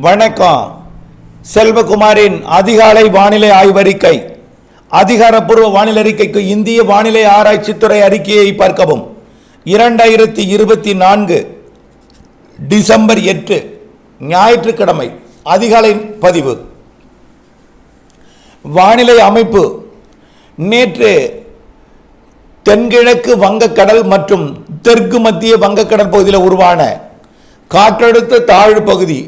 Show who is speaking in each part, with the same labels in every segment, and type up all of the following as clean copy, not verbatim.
Speaker 1: வணக்கம். செல்வகுமாரின் அதிகாலை வானிலை ஆய்வறிக்கை. அதிகாரப்பூர்வ வானிலை அறிக்கைக்கு இந்திய வானிலை ஆராய்ச்சித்துறை அறிக்கையை பார்க்கவும். 2024 டிசம்பர் 8 ஞாயிற்றுக்கிழமை அதிகாலை பதிவு. வானிலை அமைப்பு. நேற்று தென்கிழக்கு வங்கக்கடல் மற்றும் தெற்கு மத்திய வங்கக்கடல் பகுதியில் உருவான காற்றழுத்த தாழ்வு பகுதி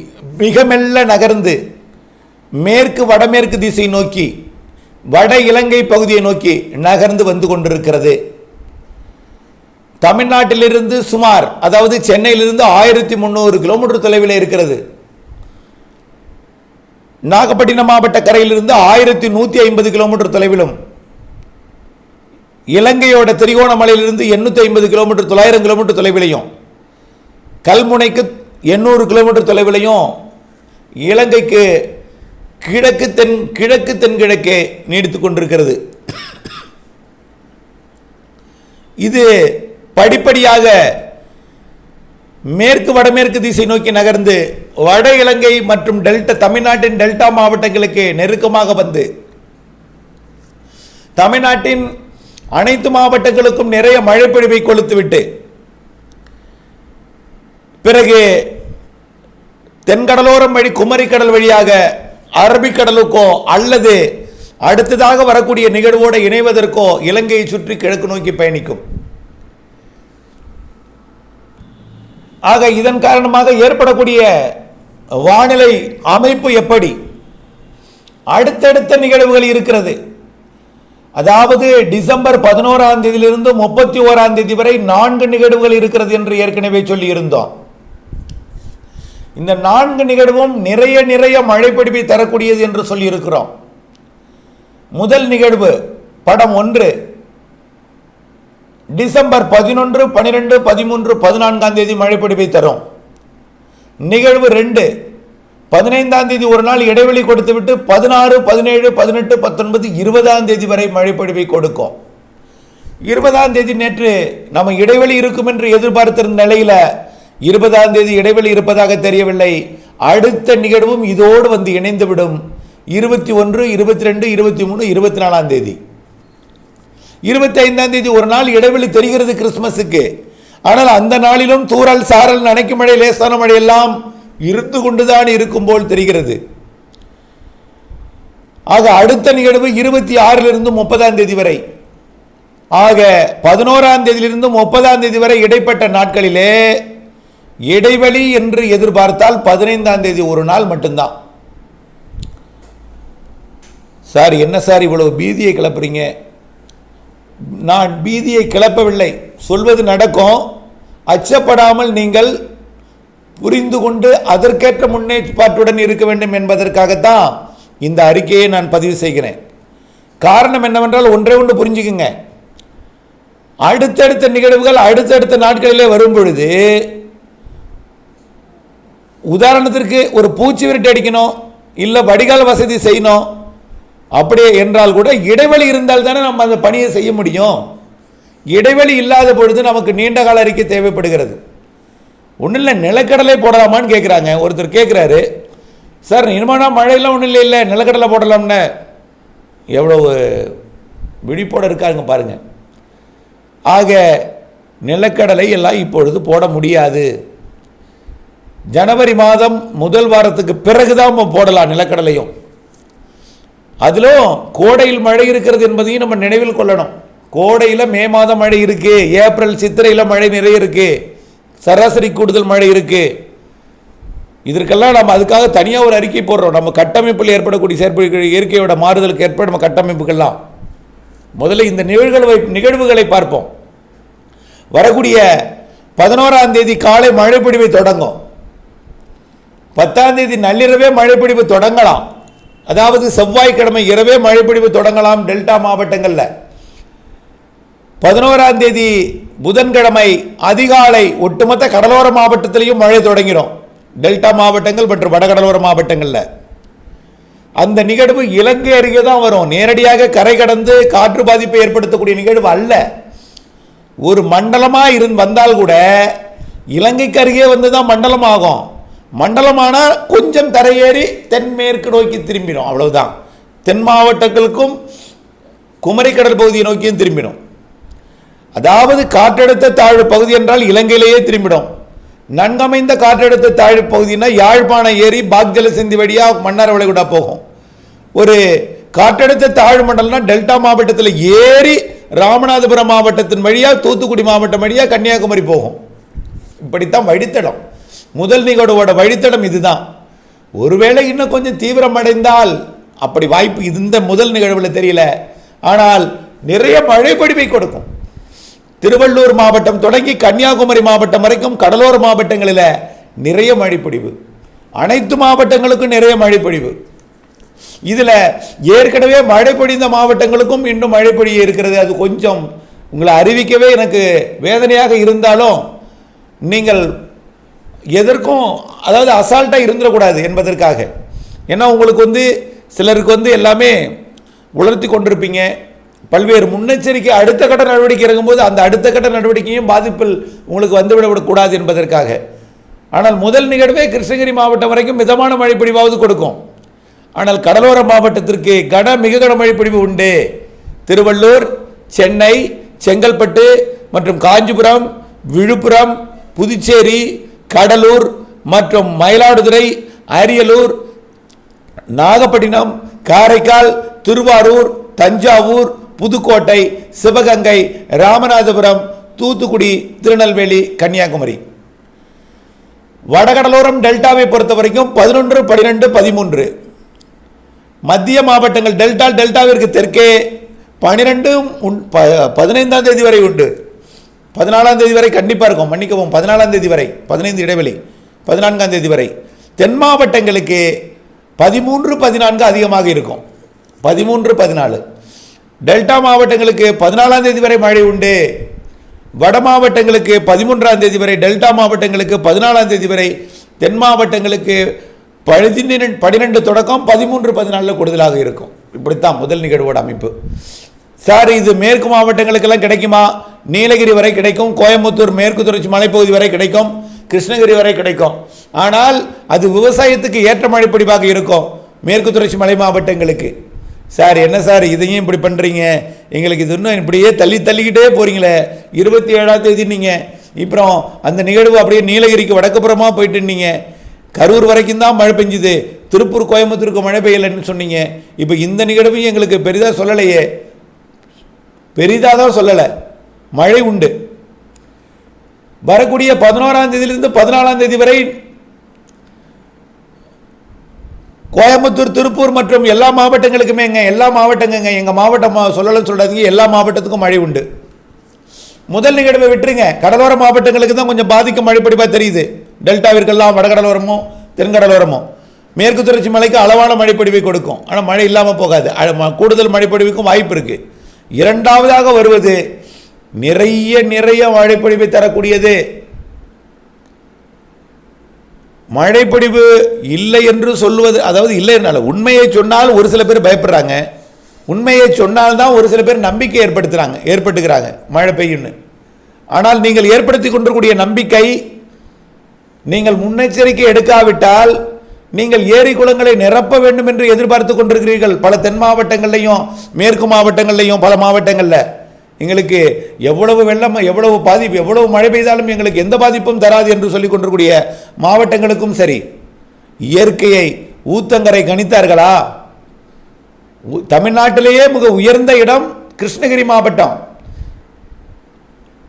Speaker 1: மிக மெல்ல நகர்ந்து மேற்கு வடமேற்கு திசை நோக்கி வட இலங்கை பகுதியை நோக்கி நகர்ந்து வந்து கொண்டிருக்கிறது. தமிழ்நாட்டிலிருந்து சுமார், அதாவது சென்னையிலிருந்து 1300 கிலோமீட்டர் தொலைவில் இருக்கிறது. நாகப்பட்டினம் மாவட்ட கரையிலிருந்து 1150 கிலோமீட்டர் தொலைவிலும், இலங்கையோட திரிகோணமலையிலிருந்து 850 கிலோமீட்டர் 900 கிலோமீட்டர் தொலைவிலையும், கல்முனைக்கு 800 கிலோமீட்டர் தொலைவிலையும், இலங்கைக்கு கிழக்கு தென்கிழக்கே நீடித்துக் கொண்டிருக்கிறது. இது படிப்படியாக மேற்கு வடமேற்கு திசை நோக்கி நகர்ந்து வட இலங்கை மற்றும் தமிழ்நாட்டின் டெல்டா மாவட்டங்களுக்கு நெருக்கமாக வந்து தமிழ்நாட்டின் அனைத்து மாவட்டங்களுக்கும் நிறைய மழை பொழிவை கொளுத்துவிட்டு பிறகு தென்கடலோரம் வழி குமரிக்கடல் வழியாக அரபிக்கடலுக்கோ அல்லது அடுத்ததாக வரக்கூடிய நிகழ்வோடு இணைவதற்கோ இலங்கையை சுற்றி கிழக்கு நோக்கி பயணிக்கும். ஆக இதன் காரணமாக ஏற்படக்கூடிய வானிலை அமைப்பு எப்படி அடுத்தடுத்த நிகழ்வுகள் இருக்கிறது. அதாவது டிசம்பர் 11ஆம் தேதியிலிருந்து 31ஆம் தேதி வரை 4 நிகழ்வுகள் இருக்கிறது என்று ஏற்கனவே சொல்லி இருந்தோம். இந்த 4 நிகழ்வும் நிறைய மழை பொழிவை தரக்கூடியது என்று சொல்லி இருக்கிறோம். முதல் நிகழ்வு படம் 1 டிசம்பர் 11, 12, 13, 14ஆம் தேதி மழை பொழிவை தரும். நிகழ்வு 2 15ஆம் தேதி ஒரு நாள் இடைவெளி கொடுத்துவிட்டு 16, 17, 18, 19, 20ஆம் தேதி வரை மழை பொழிவை கொடுக்கும். 20ஆம் தேதி நேற்று நம்ம இடைவெளி இருக்கும் என்று எதிர்பார்த்திருந்த நிலையில் 20ஆம் தேதி இடைவெளி இருப்பதாக தெரியவில்லை. அடுத்த நிகழ்வும் இதோடு வந்து இணைந்துவிடும். 21, 22, 23, 24ஆம் தேதி. 25ஆம் தேதி ஒரு நாள் இடைவெளி தெரிகிறது கிறிஸ்துமஸுக்கு. ஆனால் அந்த நாளிலும் தூறல் சாரல் நனைக்கும் மழை லேசான மழை எல்லாம் இருந்து கொண்டுதான் இருக்கும் போல் தெரிகிறது. ஆக அடுத்த நிகழ்வு 26லிருந்து 30ஆம் தேதி வரை. ஆக 11ஆம் தேதியிலிருந்து 30ஆம் தேதி வரை இடைப்பட்ட நாட்களிலே இடைவெளி என்று எதிர்பார்த்தால் 15ஆம் தேதி ஒரு நாள் மட்டும்தான். சார் என்ன சார் இவ்வளவு பீதியை கிளப்புறீங்க? நான் பீதியை கிளப்பவில்லை, சொல்வது நடக்கும். அச்சப்படாமல் நீங்கள் புரிந்து கொண்டு அதற்கேற்ற முன்னேற்பாட்டுடன் இருக்க வேண்டும் என்பதற்காகத்தான் இந்த அறிக்கையை நான் பதிவு செய்கிறேன். காரணம் என்னவென்றால் ஒன்றே ஒன்று புரிஞ்சுக்குங்க. அடுத்தடுத்த நிகழ்வுகள் அடுத்தடுத்த நாட்களிலே வரும் பொழுது, உதாரணத்திற்கு ஒரு பூச்சி விரட்டி அடிக்கணும், இல்லை வடிகால் வசதி செய்யணும், அப்படியே என்றால் கூட இடைவெளி இருந்தால் தானே நம்ம அந்த பணியை செய்ய முடியும். இடைவெளி இல்லாத பொழுது நமக்கு நீண்ட கால அறிக்கை தேவைப்படுகிறது. ஒன்றும் இல்லை, நிலக்கடலை போடலாமான்னு கேட்குறாங்க. ஒருத்தர் கேட்குறாரு, சார் இனிமேனா மழையெல்லாம் ஒன்றும் இல்லை நிலக்கடலை போடலாம்னு. எவ்வளவு விழிப்போடு இருக்காங்க பாருங்க. ஆக நிலக்கடலை எல்லாம் இப்பொழுது போட முடியாது. ஜனவரி மாதம் முதல் வாரத்துக்கு பிறகுதான் போடலாம் நிலக்கடலையும். அதிலும் கோடையில் மழை இருக்கிறது என்பதையும் நம்ம நினைவில் கொள்ளணும். கோடையில் மே மாதம் மழை இருக்கு, ஏப்ரல் சித்திரையில் மழை நிறைய இருக்கு, சராசரி கூடுதல் மழை இருக்கு. இதற்கெல்லாம் நம்ம அதுக்காக தனியாக ஒரு அறிக்கை போடுறோம். நம்ம கட்டமைப்பில் ஏற்படக்கூடிய இயற்கையோட மாறுதலுக்கு ஏற்ப நம்ம கட்டமைப்புகள்லாம் முதல்ல இந்த நிகழ்வுகளை பார்ப்போம். வரக்கூடிய 11ஆம் தேதி காலை மழை பொழிவை தொடங்கும். 10ஆம் தேதி நள்ளிரவே மழை பொழிவு தொடங்கலாம். அதாவது செவ்வாய்க்கிழமை இரவே மழை பொழிவு தொடங்கலாம் டெல்டா மாவட்டங்களில். 11ஆம் தேதி புதன்கிழமை அதிகாலை ஒட்டுமொத்த கடலோர மாவட்டத்திலையும் மழை தொடங்கிடும். டெல்டா மாவட்டங்கள் மற்றும் வடகடலோர மாவட்டங்களில் அந்த நிகழ்வு இலங்கை அருகே தான் வரும். நேரடியாக கரை கடந்து காற்று பாதிப்பை ஏற்படுத்தக்கூடிய நிகழ்வு அல்ல. ஒரு மண்டலமாக வந்தால் கூட இலங்கைக்கு அருகே வந்து தான் மண்டலம் ஆகும். மண்டலமானால் கொஞ்சம் தரையேறி தென்மேற்கு நோக்கி திரும்பிடும், அவ்வளவுதான். தென் மாவட்டங்களுக்கும் குமரிக்கடல் பகுதியை நோக்கியும் திரும்பிடும். அதாவது காற்றழுத்த தாழ்வு பகுதி என்றால் இலங்கையிலேயே திரும்பிடும். நன்கமைந்த காற்றழுத்த தாழ்வு பகுதினா யாழ்ப்பாணம் ஏறி பாக்ஜல சிந்தி வழியாக மன்னார் வளைகுடா போகும். ஒரு காற்றழுத்த தாழ்வு மண்டலம்னா டெல்டா மாவட்டத்தில் ஏறி ராமநாதபுரம் மாவட்டத்தின் வழியாக தூத்துக்குடி மாவட்டம் வழியாக கன்னியாகுமரி போகும். இப்படித்தான் வழித்தடம். முதல் நிகழ்வோட வழித்தடம் இதுதான். ஒருவேளை இன்னும் கொஞ்சம் தீவிரம் அடைந்தால் அப்படி வாய்ப்பு இந்த முதல் நிகழ்வில் தெரியல. ஆனால் நிறைய மழை பொழிவை கொடுக்கும். திருவள்ளூர் மாவட்டம் தொடங்கி கன்னியாகுமரி மாவட்டம் வரைக்கும் கடலோர மாவட்டங்களில் நிறைய மழைப்பொழிவு, அனைத்து மாவட்டங்களுக்கும் நிறைய மழைப்பொழிவு. இதில் ஏற்கனவே மழை பொழிந்த மாவட்டங்களுக்கும் இன்னும் மழை பொழிய இருக்கிறது. அது கொஞ்சம் உங்களை அறிவிக்கவே எனக்கு வேதனையாக இருந்தாலும் நீங்கள் எதற்கும் அதாவது அசால்ட்டாக இருந்துடக்கூடாது என்பதற்காக. ஏன்னா உங்களுக்கு சிலருக்கு எல்லாமே உணர்த்தி கொண்டிருப்பீங்க. பல்வேறு முன்னெச்சரிக்கை அடுத்த கட்ட நடவடிக்கை இறங்கும்போது அந்த அடுத்த கட்ட நடவடிக்கையும் பாதிப்பில் உங்களுக்கு வந்துவிடக்கூடாது என்பதற்காக. ஆனால் முதல் நிகழ்வே கிருஷ்ணகிரி மாவட்டம் வரைக்கும் மிதமான மழை பொழிவாவது கொடுக்கும். ஆனால் கடலோர மாவட்டத்திற்கு மிக கன மழை பொழிவு உண்டு. திருவள்ளூர், சென்னை, செங்கல்பட்டு மற்றும் காஞ்சிபுரம், விழுப்புரம், புதுச்சேரி, கடலூர் மற்றும் மயிலாடுதுறை, அரியலூர், நாகப்பட்டினம், காரைக்கால், திருவாரூர், தஞ்சாவூர், புதுக்கோட்டை, சிவகங்கை, ராமநாதபுரம், தூத்துக்குடி, திருநெல்வேலி, கன்னியாகுமரி. வடகடலோரம் டெல்டாவை பொறுத்த வரைக்கும் 11, 12, 13. மத்திய மாவட்டங்கள் டெல்டாவிற்கு தெற்கே 12, 15ஆம் தேதி வரை உண்டு. 14ஆம் தேதி வரை கண்டிப்பாக இருக்கும். மன்னிக்கவும், 14ஆம் தேதி வரை, 15 இடைவெளி, 14ஆம் தேதி வரை. தென் மாவட்டங்களுக்கு 13, 14 அதிகமாக இருக்கும். 13, 14. டெல்டா மாவட்டங்களுக்கு 14ஆம் தேதி வரை மழை உண்டு. வட மாவட்டங்களுக்கு 13ஆம் தேதி வரை, டெல்டா மாவட்டங்களுக்கு 14ஆம் தேதி வரை, தென் மாவட்டங்களுக்கு 12 தொடக்கம் 13, 14 கூடுதலாக இருக்கும். இப்படித்தான் முதல் நிகழ்வோட அமைப்பு. சார், இது மேற்கு மாவட்டங்களுக்கெல்லாம் கிடைக்குமா? நீலகிரி வரை கிடைக்கும், கோயம்புத்தூர் மேற்கு தொடர்ச்சி மலைப்பகுதி வரை கிடைக்கும், கிருஷ்ணகிரி வரை கிடைக்கும். ஆனால் அது விவசாயத்துக்கு ஏற்ற மழைப்பொழிவாக இருக்கும் மேற்கு தொடர்ச்சி மலை மாவட்டங்களுக்கு. சார், என்ன சார் இதையும் இப்படி பண்ணுறீங்க, எங்களுக்கு இது இன்னும் இப்படியே தள்ளிக்கிட்டே போகிறீங்களே. 27ஆம் தேதி நீங்கள் அப்புறம் அந்த நிகழ்வு அப்படியே நீலகிரிக்கு வடக்குப்புறமாக போயிட்டுன்னீங்க. கரூர் வரைக்கும் தான் மழை பெஞ்சுது, திருப்பூர், கோயம்புத்தூருக்கு மழை பெய்யலைன்னு சொன்னீங்க. இப்போ இந்த நிகழ்வையும் எங்களுக்கு பெரிதாக சொல்லலையே. பெரிதாக தான் சொல்லலை, மழை உண்டு. வரக்கூடிய 11ஆம் தேதியிலிருந்து 14ஆம் தேதி வரை கோயம்புத்தூர், திருப்பூர் மற்றும் எல்லா மாவட்டங்களுக்குமே எல்லா மாவட்டங்க எங்கள் மாவட்டம் சொல்லலன்னு சொல்லாதீங்க, எல்லா மாவட்டத்துக்கும் மழை உண்டு. முதல் நிகழ்வை விட்டுருங்க. கடலோர மாவட்டங்களுக்கு தான் கொஞ்சம் பாதிக்கும் மழைப்பொழிவாக தெரியுது. டெல்டாவிற்கெல்லாம் வடகடலோரமோ தென்கடலோரமோ மேற்கு தொடர்ச்சி மலைக்கு அளவான மழைப்பொழிவை கொடுக்கும். ஆனால் மழை இல்லாமல் போகாது, கூடுதல் மழைப்பொழிவுக்கும் வாய்ப்பு இருக்குது. இரண்டாவதாக வருவது நிறைய மழைப்பொழிவை தரக்கூடியது. மழைப்பொழிவு இல்லை என்று சொல்லுவது, அதாவது இல்லை என்னால உண்மையை சொன்னால் ஒரு சில பேர் பயப்படுறாங்க, உண்மையை சொன்னால்தான் ஒரு சில பேர் நம்பிக்கை ஏற்பட்டுக்கிறாங்க மழை பெய்யுன்னு. ஆனால் நீங்கள் ஏற்படுத்தி கொண்டிருக்கூடிய நம்பிக்கை, நீங்கள் முன்னெச்சரிக்கை எடுக்காவிட்டால் நீங்கள் ஏரி குளங்களை நிரப்ப வேண்டும் என்று எதிர்பார்த்து கொண்டிருக்கிறீர்கள். பல தென் மாவட்டங்கள்லையும் மேற்கு மாவட்டங்கள்லையும் பல மாவட்டங்களில் எங்களுக்கு எவ்வளவு வெள்ளம், எவ்வளவு பாதிப்பு, எவ்வளவு மழை பெய்தாலும் எங்களுக்கு எந்த பாதிப்பும் தராது என்று சொல்லிக் கொண்டிருக்கூடிய மாவட்டங்களுக்கும் சரி, இயற்கையை ஊத்தங்கரை கணித்தார்களா? தமிழ்நாட்டிலேயே மிக உயர்ந்த இடம் கிருஷ்ணகிரி மாவட்டம்.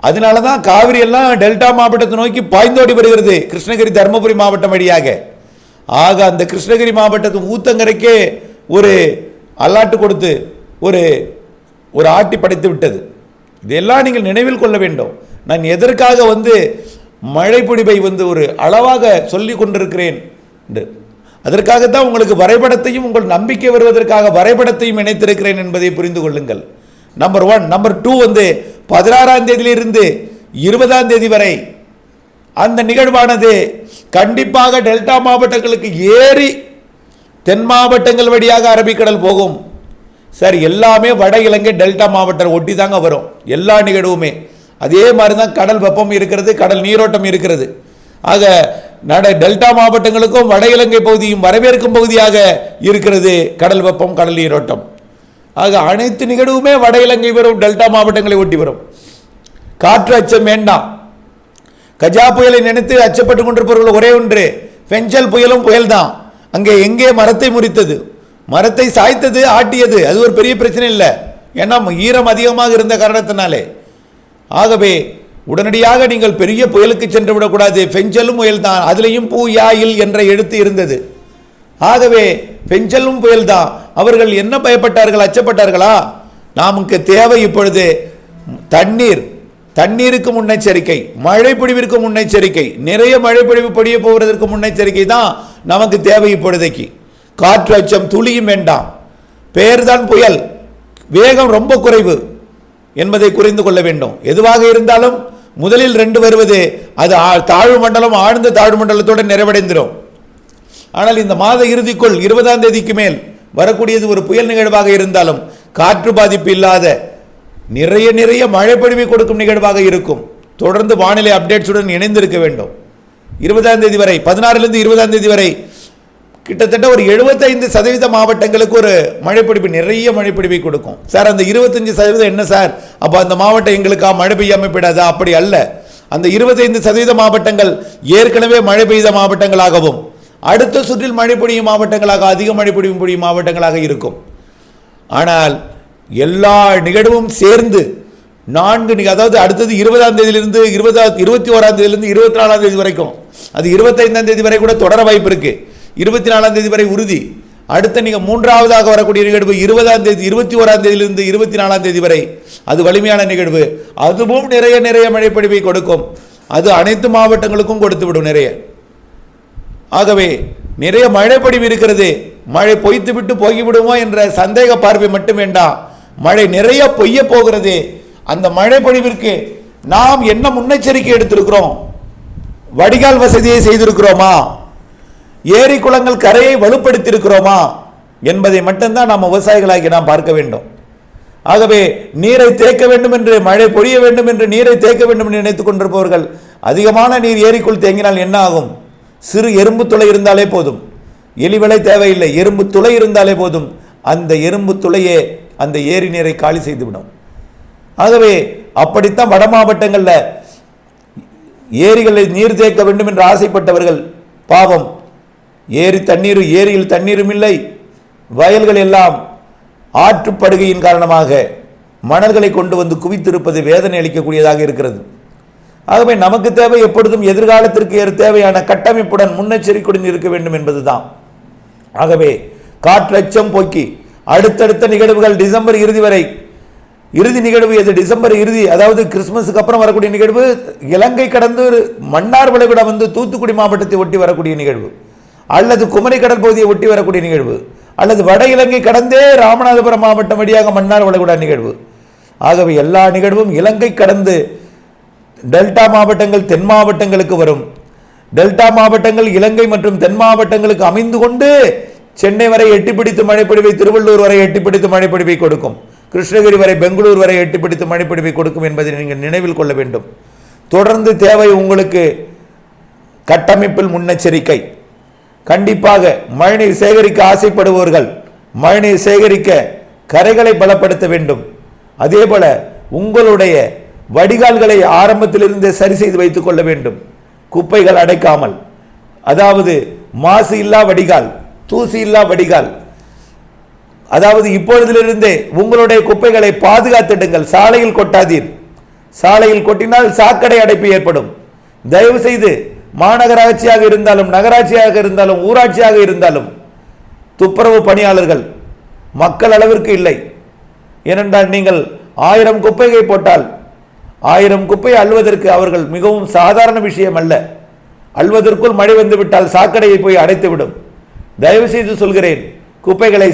Speaker 1: அதனால தான் காவிரி எல்லாம் டெல்டா மாவட்டத்தை நோக்கி பாய்ந்தோடி வருகிறது, கிருஷ்ணகிரி தருமபுரி மாவட்டம் வழியாக. ஆக அந்த கிருஷ்ணகிரி மாவட்டத்தின் ஊத்தங்கரைக்கே ஒரு அல்லாட்டு கொடுத்து ஒரு ஆட்டி படைத்து விட்டது. இதெல்லாம் நீங்கள் நினைவில் கொள்ள வேண்டும். நான் எதற்காக மழை பொழிவை ஒரு அளவாக சொல்லி கொண்டிருக்கிறேன் என்று, அதற்காகத்தான் உங்களுக்கு வரைபடத்தையும் உங்கள் நம்பிக்கை வருவதற்காக வரைபடத்தையும் இணைத்திருக்கிறேன் என்பதை புரிந்து கொள்ளுங்கள். நம்பர் 1. நம்பர் 2 16ஆம் தேதியிலிருந்து 20ஆம் தேதி வரை அந்த நிகழ்வானது கண்டிப்பாக டெல்டா மாவட்டங்களுக்கு ஏறி தென் மாவட்டங்கள் வழியாக அரபிக்கடல் போகும். சார், எல்லாமே வட இலங்கை டெல்டா மாவட்டம் ஒட்டி தாங்க வரும் எல்லா நிகழ்வுமே. அதே மாதிரி தான் கடல் வெப்பம் இருக்கிறது, கடல் நீரோட்டம் இருக்கிறது. ஆக டெல்டா மாவட்டங்களுக்கும் வட இலங்கை பகுதியும் வரவேற்கும் பகுதியாக இருக்கிறது கடல் வெப்பம், கடல் நீரோட்டம். ஆக அனைத்து நிகழ்வுமே வட இலங்கை வரும், டெல்டா மாவட்டங்களை ஒட்டி வரும். காற்று அச்சம் வேண்டாம். கஜா புயலை நினைத்து அச்சப்பட்டு கொண்டிருப்பவர்கள் ஒரே ஒன்று, பெஞ்சல் புயலும் புயல் தான். அங்கே எங்கே மரத்தை முறித்தது, மரத்தை சாய்த்தது, ஆட்டியது, அது ஒரு பெரிய பிரச்சனை இல்லை. ஏன்னா ஈரம் அதிகமாக இருந்த காரணத்தினாலே. ஆகவே உடனடியாக நீங்கள் பெரிய புயலுக்கு சென்று விடக்கூடாது. பெஞ்சலும் புயல் தான், அதிலையும் பூ யாயில் என்ற எழுத்து இருந்தது. ஆகவே பெஞ்சலும் புயல் தான். அவர்கள் என்ன பயப்பட்டார்கள், அச்சப்பட்டார்களா? நமக்கு தேவை இப்பொழுது தண்ணீர், தண்ணீருக்கு முன்னெச்சரிக்கை, மழை பொழிவிற்கு முன்னெச்சரிக்கை, நிறைய மழை பொழிவு பொழிய போவதற்கு முன்னெச்சரிக்கை தான் நமக்கு தேவை இப்பொழுதைக்கு. காற்று அச்சம் துளியும் வேண்டாம். பெயர்தான் புயல், வேகம் ரொம்ப குறைவு என்பதை புரிந்து கொள்ள வேண்டும். எதுவாக இருந்தாலும் முதலில் 2 வருவது அது தாழ்வு மண்டலம், ஆழ்ந்த தாழ்வு மண்டலத்தோடு நிறைவடைந்துடும். ஆனால் இந்த மாத இறுதிக்குள் 20ஆம் தேதிக்கு மேல் வரக்கூடியது ஒரு புயல் நிகழ்வாக இருந்தாலும் காற்று பாதிப்பு இல்லாத நிறைய மழை பொழிவை கொடுக்கும் நிகழ்வாக இருக்கும். தொடர்ந்து வானிலை அப்டேட்ஸுடன் இணைந்திருக்க வேண்டும். 20ஆம் தேதி வரை, 16லிருந்து 20ஆம் தேதி வரை கிட்டத்தட்ட ஒரு 75% மாவட்டங்களுக்கு ஒரு மழைப்பிடிப்பு, நிறைய மழைப்பிடிப்பை கொடுக்கும். சார் அந்த 25% என்ன சார், அப்போ அந்த மாவட்டம் எங்களுக்காக மழை பெய்யாமல் போயிடாதா? அப்படி அல்ல. அந்த 25% மாவட்டங்கள் ஏற்கனவே மழை பெய்த மாவட்டங்களாகவும் அடுத்த சுற்றில் மழை பொழியும் மாவட்டங்களாக, அதிக மழை பொழியும் மாவட்டங்களாக இருக்கும். ஆனால் எல்லா நிகழ்வும் சேர்ந்து 4 அதாவது அடுத்தது 20ஆம் தேதியிலிருந்து 21ஆம் தேதியிலிருந்து 24ஆம் தேதி வரைக்கும், அது 25ஆம் தேதி வரை கூட தொடர வாய்ப்பு இருக்கு. 24ஆம் தேதி வரை உறுதி. அடுத்த நீங்கள் 3ஆவதாக வரக்கூடிய நிகழ்வு 20ஆம் தேதி, 21ஆம் தேதியிலிருந்து 24ஆம் தேதி வரை, அது வலிமையான நிகழ்வு. அதுவும் நிறைய மழைப்பொழிவை கொடுக்கும். அது அனைத்து மாவட்டங்களுக்கும் கொடுத்து விடும் நிறைய. ஆகவே நிறைய மழைப்பொழிவு இருக்கிறது. மழை பொய்த்து விட்டு போய்விடுமோ என்ற சந்தேக பார்வை மட்டும் வேண்டாம். மழை நிறைய பொய்ய போகிறது. அந்த மழை பொழிவிற்கு நாம் என்ன முன்னெச்சரிக்கை எடுத்திருக்கிறோம்? வடிகால் வசதியை செய்திருக்கிறோமா? ஏரி குளங்கள் கரையை வலுப்படுத்தி இருக்கிறோமா என்பதை மட்டும்தான் நாம் விவசாயிகளாகி நாம் பார்க்க வேண்டும். ஆகவே நீரை தேக்க வேண்டும் என்று, மழை பொழிய வேண்டும் என்று, நீரை தேக்க வேண்டும் என்று நினைத்துக் கொண்டிருப்பவர்கள் அதிகமான நீர் ஏரிக்குள் தேங்கினால் என்ன ஆகும்? சிறு எறும்பு துளை இருந்தாலே போதும், எலிவலை தேவையில்லை, எறும்பு துளை இருந்தாலே போதும், அந்த எறும்பு துளையே அந்த ஏரி நீரை காலி செய்துவிடும். ஆகவே அப்படித்தான் வட மாவட்டங்களில் ஏரிகளில் நீர் தேக்க வேண்டும் என்று ஆசைப்பட்டவர்கள் பாவம், ஏரியில் தண்ணீரும் இல்லை. வயல்கள் எல்லாம் ஆற்றுப்படுகையின் காரணமாக மணல்களை கொண்டு வந்து குவித்திருப்பது வேதனை அளிக்கக்கூடியதாக இருக்கிறது. ஆகவே நமக்கு தேவை எப்பொழுதும் எதிர்காலத்திற்கு தேவையான கட்டமைப்புடன் முன்னெச்சரிக்கையுடன் இருக்க வேண்டும் என்பதுதான். ஆகவே காற்றச்சம் போக்கி அடுத்தடுத்த நிகழ்வுகள் டிசம்பர் இறுதி வரை, இறுதி நிகழ்வு எது? டிசம்பர் இறுதி, அதாவது கிறிஸ்துமஸுக்கு அப்புறம் வரக்கூடிய நிகழ்வு இலங்கை கடந்து மன்னார் வளைகுடா வந்து தூத்துக்குடி மாவட்டத்தை ஒட்டி வரக்கூடிய நிகழ்வு, அல்லது குமரி கடல் பகுதியை ஒட்டி வரக்கூடிய நிகழ்வு, அல்லது வட இலங்கை கடந்தே ராமநாதபுரம் மாவட்டம் வழியாக மன்னார் வளைகுடா நிகழ்வு. ஆகவே எல்லா நிகழ்வும் இலங்கை கடந்து டெல்டா மாவட்டங்கள் தென் மாவட்டங்களுக்கு வரும். டெல்டா மாவட்டங்கள் இலங்கை மற்றும் தென் மாவட்டங்களுக்கு அமைந்து கொண்டு சென்னை வரை எட்டிப்பிடித்து மழைப்பொழிவை, திருவள்ளூர் வரை எட்டிப்பிடித்து மழைப்பொழிவை கொடுக்கும், கிருஷ்ணகிரி வரை, பெங்களூர் வரை எட்டிப்பிடித்து மழைப்பொழிவை கொடுக்கும் என்பதை நீங்கள் நினைவில் கொள்ள வேண்டும். தொடர்ந்து தேவை உங்களுக்கு கட்டமைப்பில் முன்னெச்சரிக்கை. கண்டிப்பாக மழைநீர் சேகரிக்க ஆசைப்படுபவர்கள் மழைநீர் சேகரிக்க கரைகளை பலப்படுத்த வேண்டும். அதே போல உங்களுடைய வடிகால்களை ஆரம்பத்திலிருந்தே சரி செய்து வைத்துக் கொள்ள வேண்டும். குப்பைகள் அடைக்காமல், அதாவது மாசு இல்லா வடிகால், தூசி இல்லா வடிகால், அதாவது இப்பொழுதிலிருந்தே உங்களுடைய குப்பைகளை பாதுகாத்திடுங்கள். சாலையில் கொட்டாதீர். சாலையில் கொட்டினால் சாக்கடை அடைப்பு ஏற்படும். தயவு செய்து மாநகராட்சியாக இருந்தாலும், நகராட்சியாக இருந்தாலும், ஊராட்சியாக இருந்தாலும் துப்புரவு பணியாளர்கள் மக்கள் அளவிற்கு இல்லை. ஏனென்றால் நீங்கள் 1000 குப்பையை போட்டால் 1000 குப்பை அள்ளுவதற்கு அவர்கள் மிகவும் சாதாரண விஷயம் அல்ல. அள்ளுவதற்குள் மழை வந்துவிட்டால் சாக்கடையை போய் அடைத்துவிடும். தயவு செய்து சொல்கிறேன், குப்பைகளை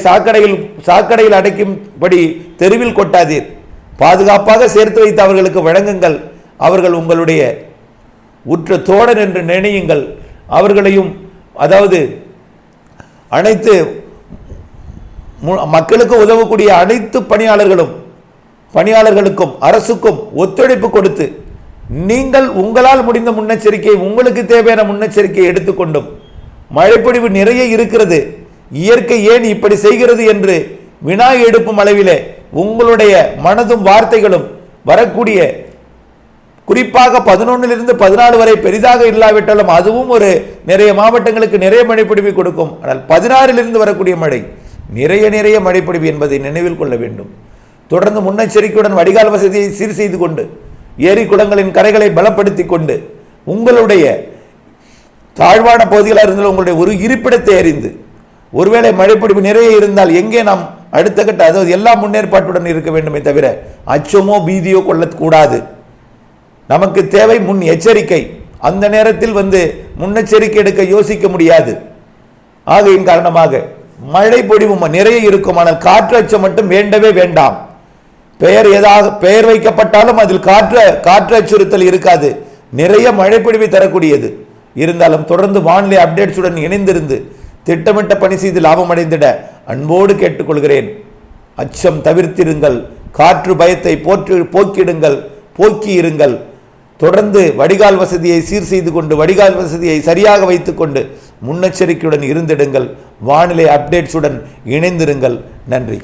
Speaker 1: சாக்கடையில் அடைக்கும்படி தெருவில் கொட்டாதீர். பாதுகாப்பாக சேர்த்து வைத்து அவர்களுக்கு வழங்குங்கள். அவர்கள் உங்களுடைய உற்ற தோழன் என்று நினையுங்கள். அவர்களையும், அதாவது அனைத்து மக்களுக்கு உதவக்கூடிய அனைத்து பணியாளர்களுக்கும் அரசுக்கும் ஒத்துழைப்பு கொடுத்து நீங்கள் உங்களால் முடிந்த முன்னெச்சரிக்கை, உங்களுக்கு தேவையான முன்னெச்சரிக்கையை எடுத்துக்கொண்டும், மழைப்பொழிவு நிறைய இருக்கிறது, இயற்கை ஏன் இப்படி செய்கிறது என்று வினா எழுப்பும் அளவிலே உங்களுடைய மனதும் வார்த்தைகளும் வரக்கூடிய, குறிப்பாக 11லிருந்து 14 வரை பெரிதாக இல்லாவிட்டாலும் அதுவும் ஒரு நிறைய மாவட்டங்களுக்கு நிறைய மழைப்பொழிவை கொடுக்கும். ஆனால் 16லிருந்து வரக்கூடிய மழை நிறைய மழைப்பொழிவு என்பதை நினைவில் கொள்ள வேண்டும். தொடர்ந்து முன்னெச்சரிக்கையுடன் வடிகால் வசதியை சீர் செய்து கொண்டு, ஏரி குளங்களின் கரைகளை பலப்படுத்தி கொண்டு, உங்களுடைய தாழ்வான பகுதிகளாக இருந்தால் உங்களுடைய ஒரு இருப்பிடத்தை அறிந்து, ஒருவேளை மழைப்பொழிவு நிறைய இருந்தால் எங்கே நாம் அடுத்த கட்ட, அதாவது எல்லா முன்னேற்பாட்டுடன் இருக்க வேண்டுமே தவிர அச்சமோ பீதியோ கொள்ளக்கூடாது. நமக்கு தேவை முன் எச்சரிக்கை. அந்த நேரத்தில் முன்னெச்சரிக்கை எடுக்க யோசிக்க முடியாது. ஆகையின் காரணமாக மழை பொழிவு நிறைய இருக்கும், ஆனால் காற்று அச்சம் மட்டும் வேண்டவே வேண்டாம். பெயர் வைக்கப்பட்டாலும் அதில் காற்று அச்சுறுத்தல் இருக்காது. நிறைய மழை பொழிவை தரக்கூடியது. இருந்தாலும் தொடர்ந்து வானிலை அப்டேட்ஸுடன் இணைந்திருந்து திட்டமிட்ட பணி செய்து லாபம் அடைந்திட அன்போடு கேட்டுக்கொள்கிறேன். அச்சம் தவிர்த்திருங்கள், காற்று பயத்தை போக்கி இருங்கள். தொடர்ந்து வடிகால் வசதியை சீர் செய்து கொண்டு, வடிகால் வசதியை சரியாக வைத்துக்கொண்டு முன்னெச்சரிக்கையுடன் இருந்திடுங்கள். வானிலை அப்டேட்ஸுடன் இணைந்திருங்கள். நன்றி.